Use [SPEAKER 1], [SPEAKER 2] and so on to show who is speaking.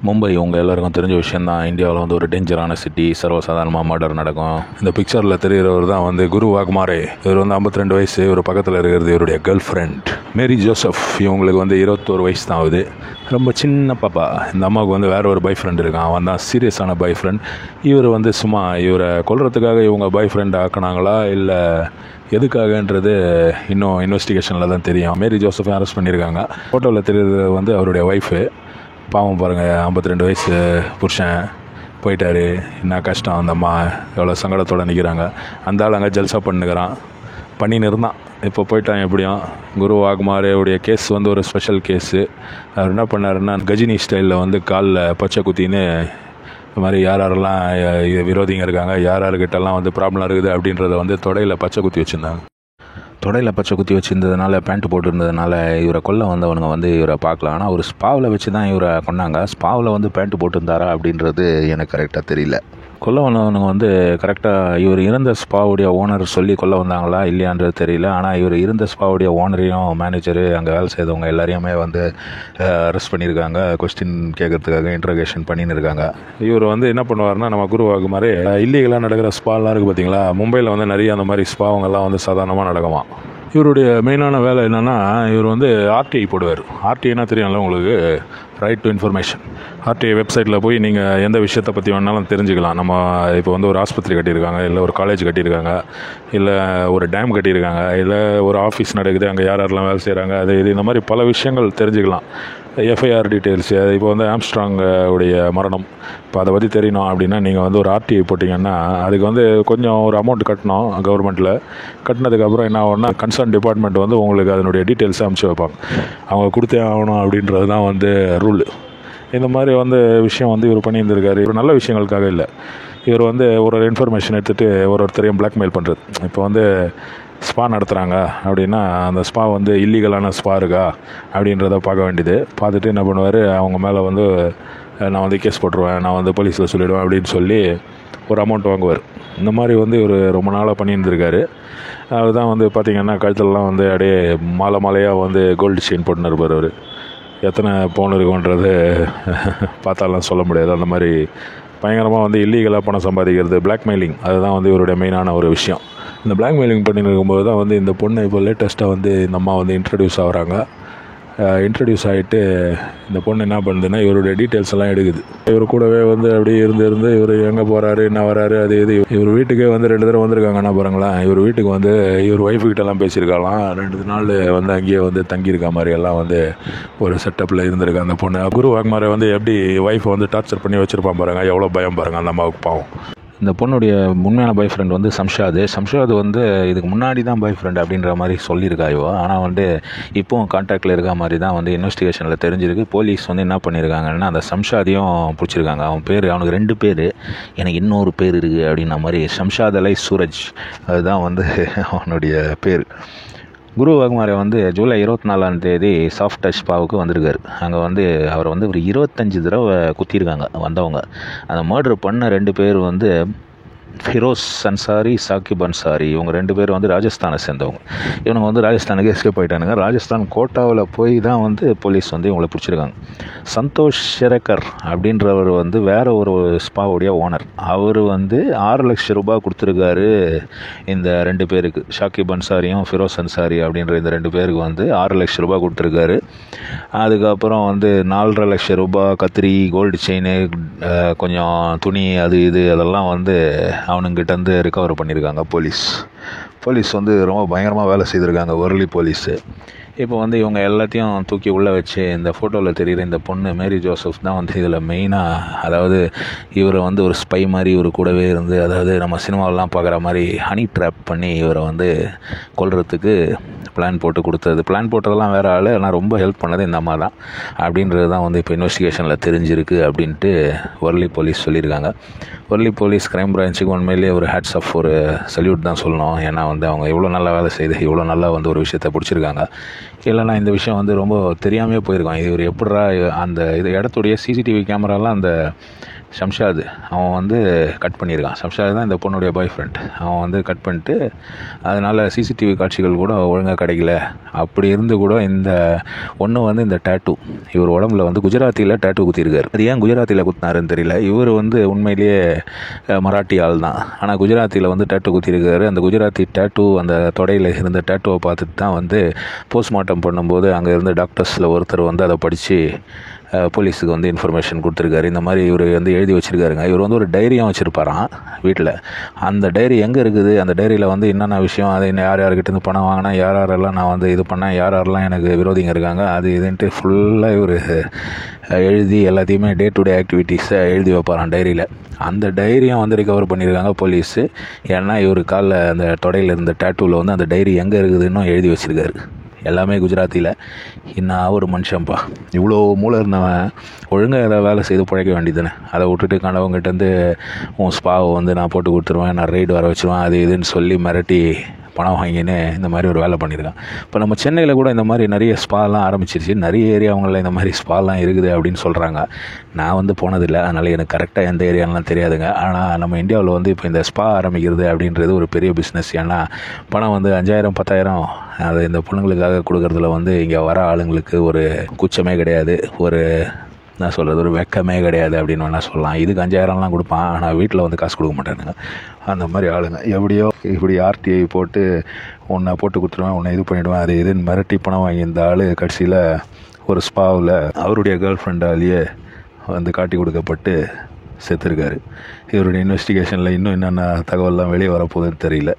[SPEAKER 1] மும்பை உங்கள் எல்லாருக்கும் தெரிஞ்ச விஷயந்தான். இந்தியாவில் வந்து ஒரு டேஞ்சரான சிட்டி. சர்வசாதாரணமாக மர்டர் நடக்கும். இந்த பிக்சரில் தெரிகிறவர் தான் வந்து குரு வாக்மாரே. இவர் வந்து 52 வயசு. இவர் பக்கத்தில் இருக்கிறது இவருடைய கேர்ள் ஃப்ரெண்ட் மேரி ஜோசப். இவங்களுக்கு வந்து 21 வயசு தான் ஆகுது. ரொம்ப சின்ன பாப்பா. இந்த அம்மாவுக்கு வந்து வேறு ஒரு பாய் ஃப்ரெண்ட் இருக்கான். அவன் தான் சீரியஸான பாய் ஃப்ரெண்ட். இவர் வந்து சும்மா இவரை கொல்றதுக்காக இவங்க பாய் ஃப்ரெண்ட் ஆக்கினாங்களா இல்லை எதுக்காகன்றது இன்னும் இன்வெஸ்டிகேஷனில் தான் தெரியும். மேரி ஜோசஃபை அரெஸ்ட் பண்ணியிருக்காங்க. ஃபோட்டோவில் தெரிகிறது வந்து அவருடைய ஒய்ஃபு. பாவம் பாருங்கள், 52 வயசு புருஷன் போயிட்டார். என்ன கஷ்டம். அந்த அம்மா எவ்வளோ சங்கடத்தோடு நிற்கிறாங்க. அந்த ஆள் அங்கே ஜல்சா பண்ணின்னு இருந்தான். இப்போ போயிட்டான். எப்படியும் குரு வாக்மாரேவுடைய கேஸ் வந்து ஒரு ஸ்பெஷல் கேஸு. அவர் என்ன பண்ணாருன்னா, கஜினி ஸ்டைலில் வந்து காலில் பச்சை குத்தின்னு இது மாதிரி யாரெல்லாம் விரோதிங்க இருக்காங்க, யார்கிட்டலாம் வந்து ப்ராப்ளம் இருக்குது அப்படின்றத வந்து தொடையில் பச்சை குத்தி வச்சுருந்தாங்க. தொடையில் பச்சை குத்தி வச்சுருந்ததுனால, பேண்ட்டு போட்டுருந்ததுனால இவரை கொல்ல வந்தவனுங்க வந்து இவரை பார்க்கலாம். ஆனால் ஒரு ஸ்பாவில் வச்சு தான் இவரை கொண்டாங்க. ஸ்பாவில் வந்து பேண்ட்டு போட்டிருந்தாரா அப்படின்றது எனக்கு கரெக்டாக தெரியல. கொல்ல வந்தவனுங்க வந்து கரெக்டாக இவர் இருந்த ஸ்பாவுடைய ஓனர் சொல்லி கொல்ல வந்தாங்களா இல்லையான்றது தெரியல. ஆனால் இவர் இருந்த ஸ்பாவுடைய ஓனரையும் மேனேஜரு அங்கே வேலை செய்தவங்க எல்லாரையுமே வந்து அரெஸ்ட் பண்ணியிருக்காங்க. கொஸ்டின் கேட்கறதுக்காக இன்ட்ரோகேஷன் பண்ணின்னு இருக்காங்க. இவர் வந்து என்ன பண்ணுவார்னா, நம்ம குரு வாக்மாரே இல்லீகலாக நடக்கிற ஸ்பாலாம் இருக்குது பார்த்தீங்களா, மும்பையில் வந்து நிறைய அந்த மாதிரி ஸ்பாவங்கள்லாம் வந்து சாதாரணமாக நடக்குமா. இவருடைய மெயினான வேலை என்னென்னா, இவர் வந்து ஆர்டிஐ போடுவார். ஆர்டிஐனா தெரியும்ல உங்களுக்கு, ரைட் டு இன்ஃபர்மேஷன். ஆர்டிஐ வெப்சைட்டில் போய் நீங்கள் எந்த விஷயத்தை பற்றி வேணாலும் தெரிஞ்சுக்கலாம். நம்ம இப்போ வந்து ஒரு ஆஸ்பத்திரி கட்டியிருக்காங்க, இல்லை ஒரு காலேஜ் கட்டியிருக்காங்க, இல்லை ஒரு டேம் கட்டியிருக்காங்க, இல்லை ஒரு ஆஃபீஸ் நடக்குது, அங்கே யாரெல்லாம் வேலை செய்கிறாங்க, அது இது இந்த மாதிரி பல விஷயங்கள் தெரிஞ்சுக்கலாம். எஃப்ஐஆர் டீட்டெயில்ஸு, இப்போ வந்து ஆம்ஸ்ட்ராங் உடைய மரணம், இப்போ அதை பற்றி தெரியணும் அப்படின்னா நீங்கள் வந்து ஒரு ஆர்டிஐ போட்டிங்கன்னா அதுக்கு வந்து கொஞ்சம் ஒரு அமௌண்ட் கட்டணும் கவர்மெண்ட்டில். கட்டினதுக்கப்புறம் என்ன ஆகும்னா, கன்சர்ன் டிபார்ட்மெண்ட் வந்து உங்களுக்கு அதனுடைய டீட்டெயில்ஸை அனுப்பிச்சி வைப்பாங்க. அவங்க கொடுத்தே ஆகணும் அப்படின்றது தான் வந்து ரூல். இந்த மாதிரி வந்து விஷயம் வந்து இவர் பண்ணியிருந்திருக்காரு. இவர் நல்ல விஷயங்களுக்காக இல்லை. இவர் வந்து ஒரு இன்ஃபர்மேஷன் எடுத்துகிட்டு ஒருத்தரையும் பிளாக்மெயில் பண்ணுறது. இப்போ வந்து ஸ்பா நடத்துகிறாங்க அப்படின்னா, அந்த ஸ்பா வந்து இல்லீகலான ஸ்பா இருக்கா அப்படின்றத பார்க்க வேண்டியது. பார்த்துட்டு என்ன பண்ணுவார், அவங்க மேலே வந்து நான் வந்து கேஸ் போட்டுருவேன், நான் வந்து போலீஸில் சொல்லிவிடுவேன் அப்படின்னு சொல்லி ஒரு அமௌண்ட் வாங்குவார். இந்த மாதிரி வந்து இவர் ரொம்ப நாளாக பண்ணியிருந்திருக்காரு. அதுதான் வந்து பார்த்திங்கன்னா கழுத்துலலாம் வந்து அப்படியே மாலையாக வந்து கோல்டு செயின் போட்டுன்னு இருப்பார். அவர் எத்தனை பவுன் இருக்குன்றது பார்த்தாலாம் சொல்ல முடியாது. அந்த மாதிரி பயங்கரமாக வந்து இல்லீகலாக பணம் சம்பாதிக்கிறது, பிளாக்மெயிலிங், அதுதான் வந்து இவருடைய மெயினான ஒரு விஷயம். இந்த பிளாக்மெயிலிங் பண்ணிட்டு இருக்கும்போது தான் வந்து இந்த பொண்ணு இப்போ லேட்டஸ்ட்டாக வந்து இந்த அம்மா வந்து இன்ட்ரடியூஸ் ஆகிறாங்க. இன்ட்ரடியூஸ் ஆகிட்டு இந்த பொண்ணு என்ன பண்ணுதுன்னா, இவருடைய டீட்டெயில்ஸ் எல்லாம் எடுக்குது. இவர் கூடவே வந்து அப்படியே இருந்து இவர் எங்கே போகிறாரு, என்ன வராரு, அது இது. இவர் வீட்டுக்கே வந்து 2 தடவை வந்திருக்காங்கன்னா பாருங்களேன். இவர் வீட்டுக்கு வந்து இவர் ஒய்ஃபுக்கிட்டலாம் பேசியிருக்கலாம். 2 நாள் வந்து அங்கேயே வந்து தங்கியிருக்க மாதிரி எல்லாம் வந்து ஒரு செட்டப்பில் இருந்திருக்கு அந்த பொண்ணு. குரு வாக்மாரே வந்து எப்படி ஒய்ஃபை வந்து டார்ச்சர் பண்ணி வச்சுருப்பான் பாருங்கள். எவ்வளோ பயம் பாருங்கள் அந்த அம்மாவுக்கு. பாவம். இந்த பொண்ணுடைய உண்மையான பாய் ஃப்ரெண்ட் வந்து சம்ஷாத் வந்து இதுக்கு முன்னாடி தான் பாய் ஃப்ரெண்ட் அப்படின்ற மாதிரி சொல்லியிருக்காயோ. ஆனால் வந்து இப்போவும் கான்டாக்டில் இருக்க மாதிரி தான் வந்து இன்வெஸ்டிகேஷனில் தெரிஞ்சிருக்கு. போலீஸ் வந்து என்ன பண்ணியிருக்காங்கன்னா, அந்த சம்ஷாதையும் பிடிச்சிருக்காங்க. அவனுக்கு 2 பேர், எனக்கு இன்னொரு பேர் இருக்குது அப்படின்ன மாதிரி. ஷம்ஷாத் அலை சூரஜ், அதுதான் வந்து அவனுடைய பேர். குரு வாக்மாரே வந்து ஜூலை 24ஆம் தேதி சாஃப்ட் டச் ஸ்பாவுக்கு வந்திருக்காரு. அங்கே வந்து அவரை வந்து ஒரு 25 தடவை குத்திருக்காங்க வந்தவங்க. அந்த மர்டர் பண்ண 2 பேர் வந்து ஃபிரோஸ் அன்சாரி, சாக்கிப் அன்சாரி. இவங்க 2 பேர் வந்து ராஜஸ்தானை சேர்ந்தவங்க. இவங்க வந்து ராஜஸ்தானுக்கு எஸ்கேப் ஆகிட்டானுங்க. ராஜஸ்தான் கோட்டாவில் போய் தான் வந்து போலீஸ் வந்து இவங்களை பிடிச்சிருக்காங்க. சந்தோஷ் ஷெரக்கர் அப்படின்றவர் வந்து வேறு ஒரு ஸ்பாவுடைய ஓனர். அவர் வந்து 6 லட்சம் ரூபாய் கொடுத்துருக்காரு இந்த 2 பேருக்கு. ஷாக்கிப் அன்சாரியும் ஃபிரோஸ் அன்சாரி அப்படின்ற இந்த 2 பேருக்கு வந்து 6 லட்சம் ரூபாய் கொடுத்துருக்காரு. அதுக்கப்புறம் வந்து 4.5 லட்சம் ரூபாய் கத்திரி, கோல்டு செயின், கொஞ்சம் துணி, அது இது அதெல்லாம் வந்து அவனுங்கிட்ட வந்து ரிகவர் பண்ணியிருக்காங்க போலீஸ் வந்து ரொம்ப பயங்கரமாக வேலை செய்திருக்காங்க ஒர்லி போலீஸு. இப்போ வந்து இவங்க எல்லாத்தையும் தூக்கி உள்ளே வச்சு, இந்த ஃபோட்டோவில் தெரிகிற இந்த பொண்ணு மேரி ஜோசப் தான் வந்து இதில் மெயினாக, அதாவது இவரை வந்து ஒரு ஸ்பை மாதிரி இவர் கூடவே இருந்து, அதாவது நம்ம சினிமாவெல்லாம் பார்க்குற மாதிரி ஹனி ட்ராப் பண்ணி இவரை வந்து கொல்றதுக்கு பிளான் போட்டதெல்லாம் வேறு ஆள், ஆனால் ரொம்ப ஹெல்ப் பண்ணது இந்த அம்மா தான் அப்படின்றது தான் வந்து இப்போ இன்வெஸ்டிகேஷனில் தெரிஞ்சிருக்கு அப்படின்ட்டு ஒர்லி போலீஸ் சொல்லியிருக்காங்க. ஒர்லி போலீஸ் கிரைம் பிரான்ச்சுக்கு உண்மையிலேயே ஒரு ஹேட்ஸ் ஆஃப், ஒரு சல்யூட் தான் சொல்லணும். ஏன்னா வந்து அவங்க இவ்வளோ நல்லா வேலை செய்து இவ்வளோ நல்லா வந்து ஒரு விஷயத்தை பிடிச்சிருக்காங்க. இல்லைனா இந்த விஷயம் வந்து ரொம்ப தெரியாமே போயிருக்கோம். இவர் எப்படா அந்த இது இடத்துடைய சிசிடிவி கேமராலாம் அந்த ஷம்ஷாத் அவன் வந்து கட் பண்ணியிருக்கான். ஷம்ஷாத் தான் இந்த பொண்ணுடைய பாய் ஃப்ரெண்ட். அவன் வந்து கட் பண்ணிட்டு அதனால் சிசிடிவி காட்சிகள் கூட ஒழுங்காக கிடைக்கல. அப்படி இருந்து கூட இந்த ஒன்று வந்து இந்த டேட்டூ இவர் உடம்புல வந்து குஜராத்தியில் டேட்டூ குத்திருக்காரு. அது ஏன் குஜராத்தியில் குத்தினாருன்னு தெரியல. இவர் வந்து உண்மையிலேயே மராட்டி ஆள் தான், ஆனால் குஜராத்தியில் வந்து டேட்டூ குத்திருக்காரு. அந்த குஜராத்தி டேட்டூ அந்த தொடையில் இருந்த டேட்டூவை பார்த்துட்டு தான் வந்து போஸ்ட்மார்ட்டம் பண்ணும்போது அங்கே இருந்த டாக்டர்ஸில் ஒருத்தர் வந்து அதை படித்து போலீஸுக்கு வந்து இன்ஃபர்மேஷன் கொடுத்துருக்காரு. இந்த மாதிரி இவர் வந்து எழுதி வச்சுருக்காருங்க. இவர் வந்து ஒரு டைரியும் வச்சுருப்பாராம் வீட்டில். அந்த டைரி எங்கே இருக்குது, அந்த டைரியில் வந்து என்னென்ன விஷயம், அதை யார் யார்கிட்டேருந்து பணம் வாங்கினா, யாரெல்லாம் நான் வந்து இது பண்ணேன், யாரெல்லாம் எனக்கு விரோதிங்க இருக்காங்க, அது இதுன்ட்டு ஃபுல்லாக இவர் எழுதி எல்லாத்தையுமே டே டு டே ஆக்டிவிட்டீஸை எழுதி வைப்பாரான் டைரியில். அந்த டைரியும் வந்து ரிகவர் பண்ணியிருக்காங்க போலீஸு. ஏன்னா இவர் காலில் அந்த தொடையில் இருந்த டேட்டூவில் வந்து அந்த டைரி எங்கே இருக்குதுன்னு எழுதி வச்சுருக்காரு. எல்லாமே குஜராத்தியில். இன்னும் ஒரு மனுஷன்ப்பா, இவ்வளோ மூளை இருந்தவன் ஒழுங்காக ஏதாவது வேலை செய்து பிழைக்க வேண்டியதுன்னு. அதை விட்டுட்டு கண்டவங்ககிட்டேருந்து உன் ஸ்பாவை வந்து நான் போட்டு கொடுத்துருவேன், நான் ரைடு வர வச்சுருவேன், அது இதுன்னு சொல்லி மிரட்டி பணம் வாங்கின்னு இந்த மாதிரி ஒரு வேலை பண்ணியிருக்கான். இப்போ நம்ம சென்னையில் கூட இந்த மாதிரி நிறைய ஸ்பாலாம் ஆரம்பிச்சிருச்சு. நிறைய ஏரியாவங்களில் இந்த மாதிரி ஸ்பாலாம் இருக்குது அப்படின்னு சொல்கிறாங்க. நான் வந்து போனதில்லை, அதனால் எனக்கு கரெக்டாக எந்த ஏரியாலாம் தெரியாதுங்க. ஆனால் நம்ம இந்தியாவில் வந்து இப்போ இந்த ஸ்பா ஆரம்பிக்கிறது அப்படின்றது ஒரு பெரிய பிஸ்னஸ். ஏன்னா பணம் வந்து 5,000 10,000 அது இந்த பொண்ணுங்களுக்காக கொடுக்குறதுல வந்து இங்கே வர ஆளுங்களுக்கு ஒரு கூச்சமே கிடையாது, ஒரு நான் சொல்கிறது ஒரு வெக்கமே கிடையாது அப்படின்னு வேணால் சொல்லலாம். இதுக்கு 5,000லாம் கொடுப்பான், ஆனால் வீட்டில் வந்து காசு கொடுக்க மாட்டானுங்க. அந்த மாதிரி ஆளுங்க எப்படியோ இப்படி ஆர்டிஐ போட்டு உன்னை போட்டு கொடுத்துருவேன், உன்னை இது பண்ணிவிடுவேன், அது இதுன்னு மிரட்டி பணம் வாங்கி இந்த ஆள் கடைசியில் ஒரு ஸ்பாவில் அவருடைய கேர்ள் ஃப்ரெண்டாலேயே வந்து காட்டி கொடுக்கப்பட்டு செத்துருக்காரு. இவருடைய இன்வெஸ்டிகேஷனில் இன்னும் என்னென்ன தகவல்லாம் வெளியே வரப்போகுதுன்னு தெரியல.